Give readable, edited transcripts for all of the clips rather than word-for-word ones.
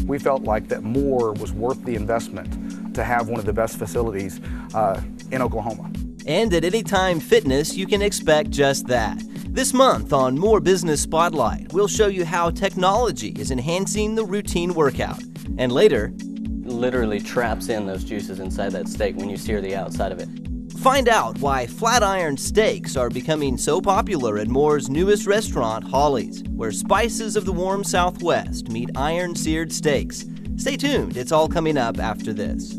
We felt like that more was worth the investment to have one of the best facilities in Oklahoma. And at Anytime Fitness, you can expect just that. This month on More Business Spotlight, we'll show you how technology is enhancing the routine workout. And later, literally traps in those juices inside that steak when you sear the outside of it. find out why FlatIron steaks are becoming so popular at Moore's newest restaurant, Hollies, where spices of the warm Southwest meet iron-seared steaks. Stay tuned, it's all coming up after this.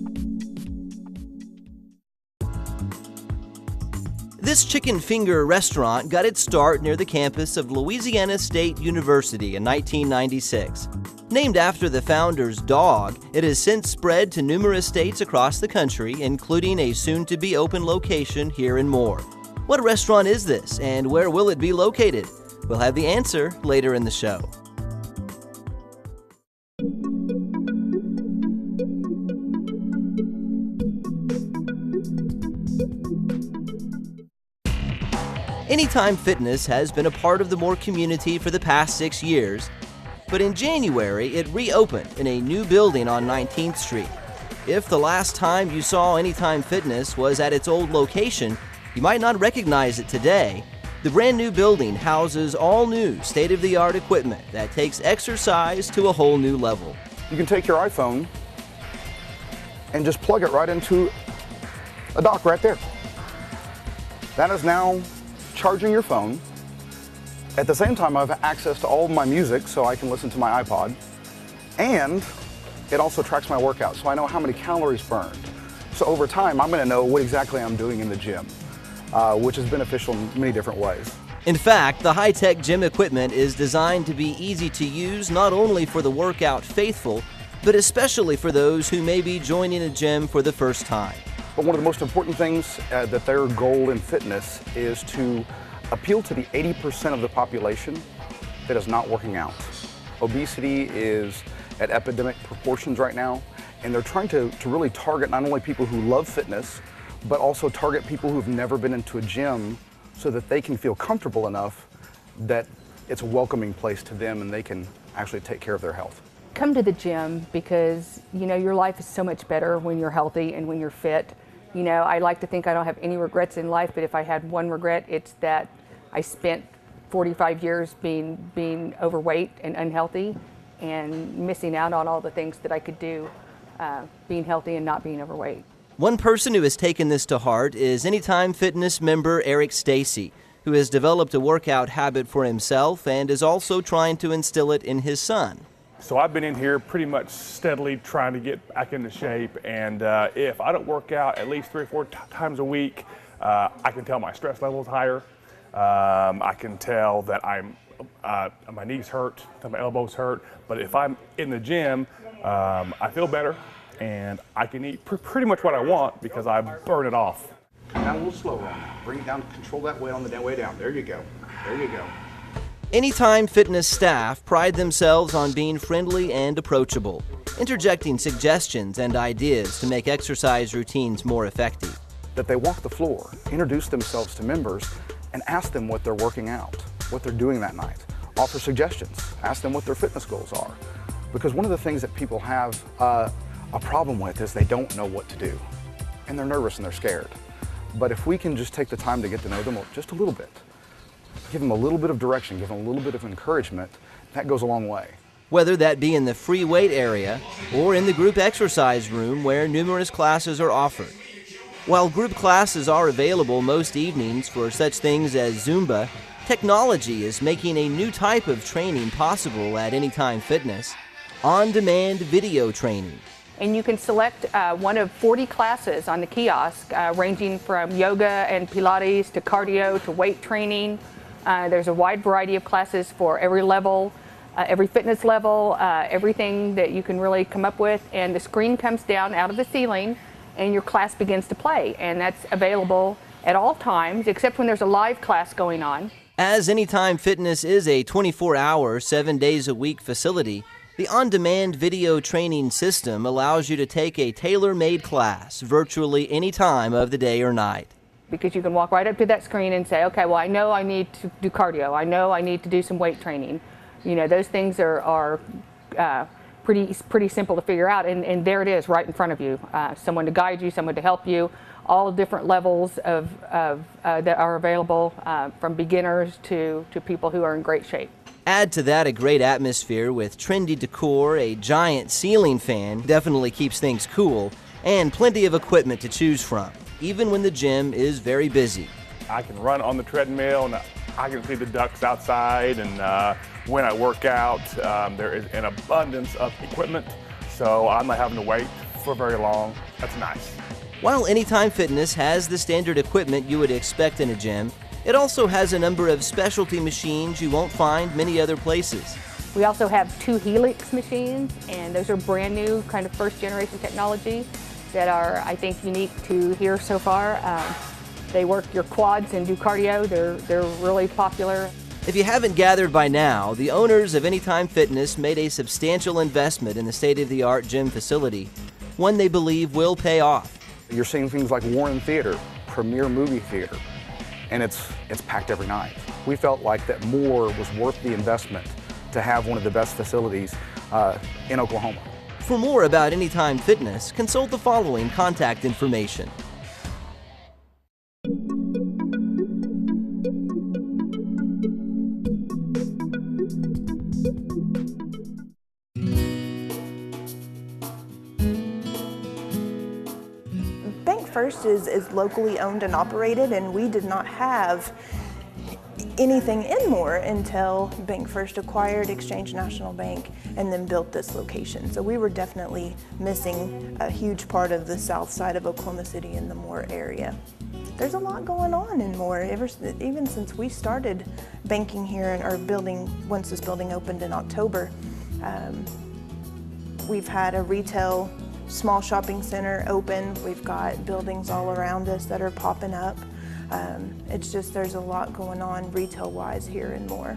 This chicken finger restaurant got its start near the campus of Louisiana State University in 1996. Named after the founder's dog, it has since spread to numerous states across the country, including a soon-to-be-open location here in Moore. What restaurant is this, and where will it be located? We'll have the answer later in the show. Anytime Fitness has been a part of the Moore community for the past 6 years, but in January it reopened in a new building on 19th Street. If the last time you saw Anytime Fitness was at its old location, you might not recognize it today. The brand new building houses all new state-of-the-art equipment that takes exercise to a whole new level. You can take your iPhone and just plug it right into a dock right there. That is now charging your phone. At the same time, I have access to all of my music, so I can listen to my iPod. And it also tracks my workout, so I know how many calories burned. So over time, I'm going to know what exactly I'm doing in the gym, which is beneficial in many different ways. In fact, the high-tech gym equipment is designed to be easy to use not only for the workout faithful, but especially for those who may be joining a gym for the first time. But one of the most important things that their goal in fitness is to appeal to the 80% of the population that is not working out. Obesity is at epidemic proportions right now, and they're trying to really target not only people who love fitness, but also target people who've never been into a gym so that they can feel comfortable enough that it's a welcoming place to them and they can actually take care of their health. Come to the gym because, you know, your life is so much better when you're healthy and when you're fit. You know, I like to think I don't have any regrets in life, but if I had one regret, it's that I spent 45 years being overweight and unhealthy and missing out on all the things that I could do being healthy and not being overweight. One person who has taken this to heart is Anytime Fitness member Eric Stacy, who has developed a workout habit for himself and is also trying to instill it in his son. So I've been in here pretty much steadily trying to get back into shape, and if I don't work out at least 3 or 4 times a week, I can tell my stress level is higher. I can tell that my knees hurt, that my elbows hurt, but if I'm in the gym, I feel better and I can eat pretty much what I want because I burn it off. Come down a little slower on that. Bring it down, control that weight on the way down. There you go. There you go. Anytime Fitness staff pride themselves on being friendly and approachable, interjecting suggestions and ideas to make exercise routines more effective. That they walk the floor, introduce themselves to members, and ask them what they're working out, what they're doing that night. Offer suggestions, ask them what their fitness goals are. Because one of the things that people have a problem with is they don't know what to do. And they're nervous and they're scared. But if we can just take the time to get to know them just a little bit, give them a little bit of direction, give them a little bit of encouragement, that goes a long way. Whether that be in the free weight area or in the group exercise room where numerous classes are offered. While group classes are available most evenings for such things as Zumba, technology is making a new type of training possible at Anytime Fitness: on-demand video training. and you can select one of 40 classes on the kiosk, ranging from yoga and Pilates to cardio to weight training. There's a wide variety of classes for every level, every fitness level, everything that you can really come up with, and the screen comes down out of the ceiling and your class begins to play, and that's available at all times except when there's a live class going on. As Anytime Fitness is a 24-hour, 7 days a week facility, the on-demand video training system allows you to take a tailor-made class virtually any time of the day or night. Because you can walk right up to that screen and say, okay, well, I know I need to do cardio. I know I need to do some weight training. You know, those things are pretty simple to figure out, and there it is right in front of you. Someone to guide you, someone to help you, all different levels of that are available, from beginners to people who are in great shape. Add to that a great atmosphere with trendy decor, a giant ceiling fan, definitely keeps things cool, and plenty of equipment to choose from, even when the gym is very busy. I can run on the treadmill and I can see the ducks outside, and when I work out, there is an abundance of equipment, so I'm not having to wait for very long. That's nice. While Anytime Fitness has the standard equipment you would expect in a gym, it also has a number of specialty machines you won't find many other places. We also have 2 Helix machines, and those are brand new, kind of first generation technology that are, I think, unique to here so far. They work your quads and do cardio. They're really popular. If you haven't gathered by now, the owners of Anytime Fitness made a substantial investment in the state-of-the-art gym facility, one they believe will pay off. You're seeing things like Warren Theater, Premier Movie Theater, and it's packed every night. We felt like that more was worth the investment to have one of the best facilities in Oklahoma. For more about Anytime Fitness, consult the following contact information. First is locally owned and operated, and we did not have anything in Moore until Bank First acquired Exchange National Bank and then built this location. So we were definitely missing a huge part of the south side of Oklahoma City in the Moore area. There's a lot going on in Moore, even since we started banking here, and our building, once this building opened in October. We've had a retail small shopping center open. We've got buildings all around us that are popping up. It's just, there's a lot going on retail-wise here in Moore.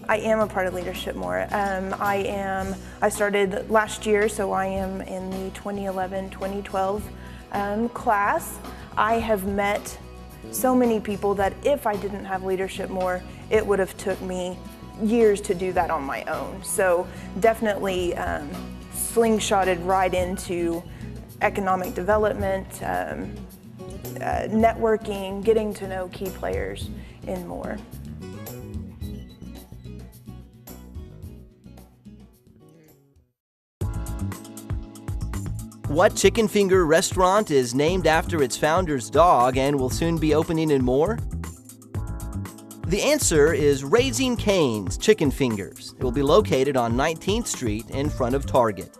I am a part of Leadership Moore. I started last year, so I am in the 2011-2012 class. I have met so many people that if I didn't have Leadership Moore, it would have took me years to do that on my own. So definitely slingshotted right into economic development, networking, getting to know key players in Moore. What chicken finger restaurant is named after its founder's dog and will soon be opening in Moore? The answer is Raising Cane's Chicken Fingers. It will be located on 19th Street in front of Target.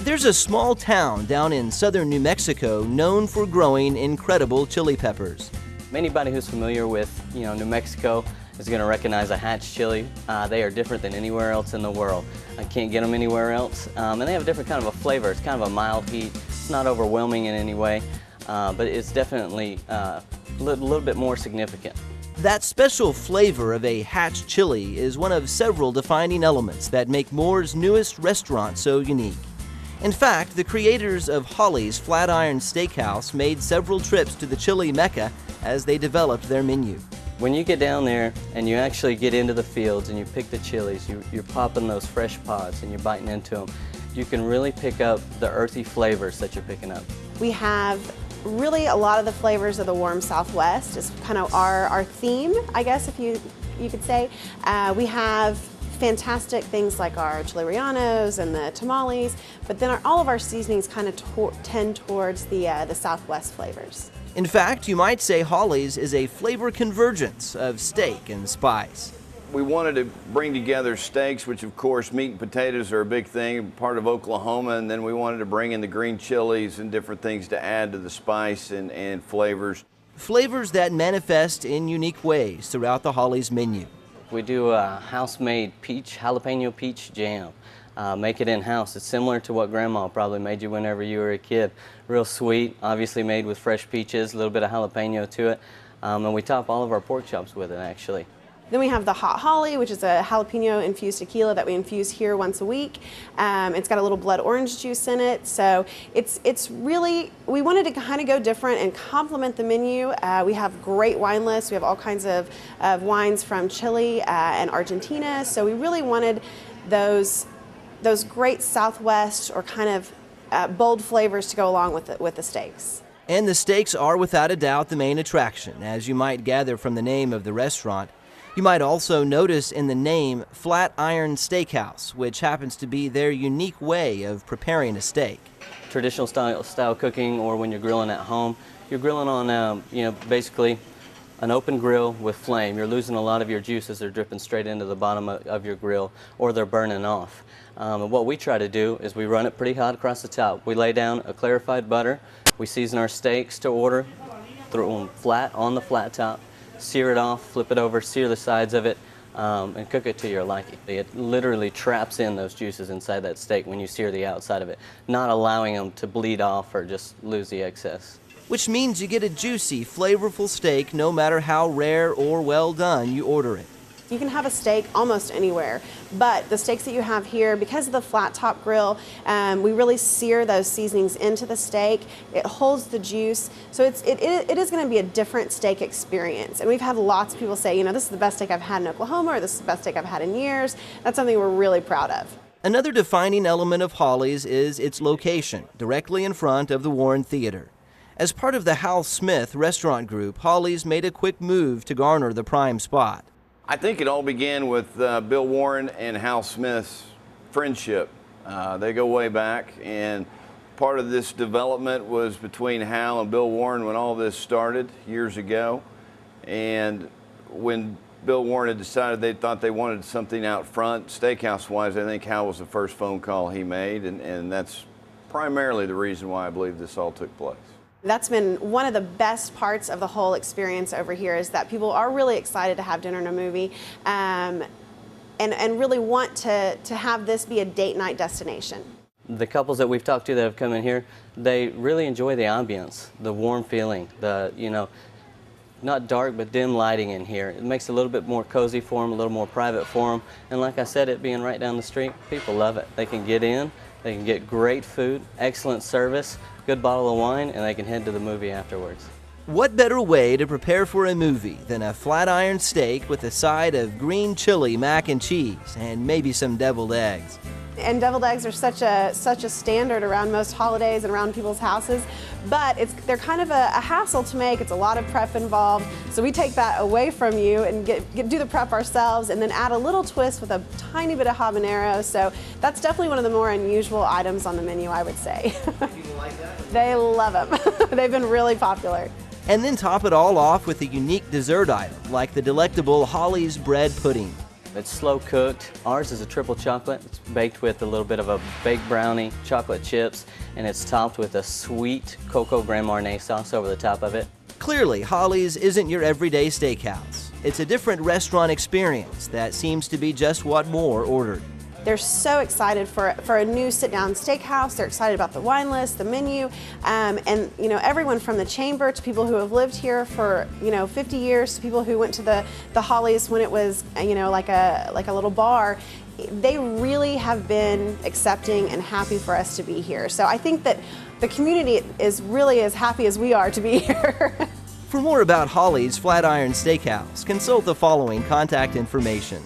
There's a small town down in southern New Mexico known for growing incredible chili peppers. Anybody who's familiar with, New Mexico is going to recognize a hatch chili. They are different than anywhere else in the world. I can't get them anywhere else. And they have a different kind of a flavor. It's kind of a mild heat. It's not overwhelming in any way, but it's definitely a little bit more significant. That special flavor of a hatch chili is one of several defining elements that make Moore's newest restaurant so unique. In fact, the creators of Hollie's FlatIron Steakhouse made several trips to the chili mecca as they developed their menu. When you get down there and you actually get into the fields and you pick the chilies, you're popping those fresh pods and you're biting into them, you can really pick up the earthy flavors that you're picking up. We have really a lot of the flavors of the warm Southwest. Is kind of our theme, I guess, if you could say. We have fantastic things like our chili rellenos and the tamales, but then all of our seasonings kind of tend towards the Southwest flavors. In fact, you might say Hollies is a flavor convergence of steak and spice. We wanted to bring together steaks, which of course meat and potatoes are a big thing, part of Oklahoma, and then we wanted to bring in the green chilies and different things to add to the spice and flavors. Flavors that manifest in unique ways throughout the Hollies menu. We do a house-made jalapeno peach jam. Make it in-house. It's similar to what Grandma probably made you whenever you were a kid. Real sweet, obviously made with fresh peaches, a little bit of jalapeno to it, and we top all of our pork chops with it, actually. Then we have the Hot Hollie, which is a jalapeno-infused tequila that we infuse here once a week. It's got a little blood orange juice in it, so it's really, we wanted to kind of go different and complement the menu. We have great wine lists. We have all kinds of wines from Chile and Argentina, so we really wanted those great Southwest or kind of bold flavors to go along with the steaks. And the steaks are without a doubt the main attraction, as you might gather from the name of the restaurant. You might also notice in the name FlatIron Steakhouse, which happens to be their unique way of preparing a steak. Traditional style cooking, or when you're grilling at home, you're grilling on basically an open grill with flame. You're losing a lot of your juices. They're dripping straight into the bottom of your grill, or they're burning off. And what we try to do is we run it pretty hot across the top. We lay down a clarified butter. We season our steaks to order, throw them flat on the flat top, sear it off, flip it over, sear the sides of it, and cook it to your liking. It literally traps in those juices inside that steak when you sear the outside of it, not allowing them to bleed off or just lose the excess. Which means you get a juicy, flavorful steak no matter how rare or well done you order it. You can have a steak almost anywhere, but the steaks that you have here, because of the flat top grill, we really sear those seasonings into the steak. It holds the juice, so it is going to be a different steak experience. And we've had lots of people say, you know, this is the best steak I've had in Oklahoma, or this is the best steak I've had in years. That's something we're really proud of. Another defining element of Hollies is its location, directly in front of the Warren Theater. As part of the Hal Smith restaurant group, Hollies made a quick move to garner the prime spot. I think it all began with Bill Warren and Hal Smith's friendship. They go way back, and part of this development was between Hal and Bill Warren when all this started years ago. And when Bill Warren had decided they thought they wanted something out front, steakhouse-wise, I think Hal was the first phone call he made, and that's primarily the reason why I believe this all took place. That's been one of the best parts of the whole experience over here, is that people are really excited to have dinner and a movie, and really want to have this be a date night destination. The couples that we've talked to that have come in here, they really enjoy the ambience, the warm feeling, the, you know, not dark but dim lighting in here. It makes it a little bit more cozy for them, a little more private for them. And like I said, it being right down the street, people love it. They can get in, they can get great food, excellent service, good bottle of wine, and they can head to the movie afterwards. What better way to prepare for a movie than a FlatIron steak with a side of green chili mac and cheese and maybe some deviled eggs? And deviled eggs are such a standard around most holidays and around people's houses, but they're kind of a hassle to make. It's a lot of prep involved, so we take that away from you and do the prep ourselves, and then add a little twist with a tiny bit of habanero. So that's definitely one of the more unusual items on the menu, I would say. People like that? They love them. They've been really popular. And then top it all off with a unique dessert item like the delectable Hollie's bread pudding. It's slow cooked. Ours is a triple chocolate. It's baked with a little bit of a baked brownie, chocolate chips, and it's topped with a sweet cocoa Grand Marnier sauce over the top of it. Clearly, Hollie's isn't your everyday steakhouse. It's a different restaurant experience that seems to be just what more ordered. They're so excited for a new sit-down steakhouse. They're excited about the wine list, the menu, and you know, everyone from the chamber to people who have lived here for 50 years to people who went to the Hollies when it was like a little bar. They really have been accepting and happy for us to be here. So I think that the community is really as happy as we are to be here. For more about Hollie's FlatIron Steakhouse, consult the following contact information.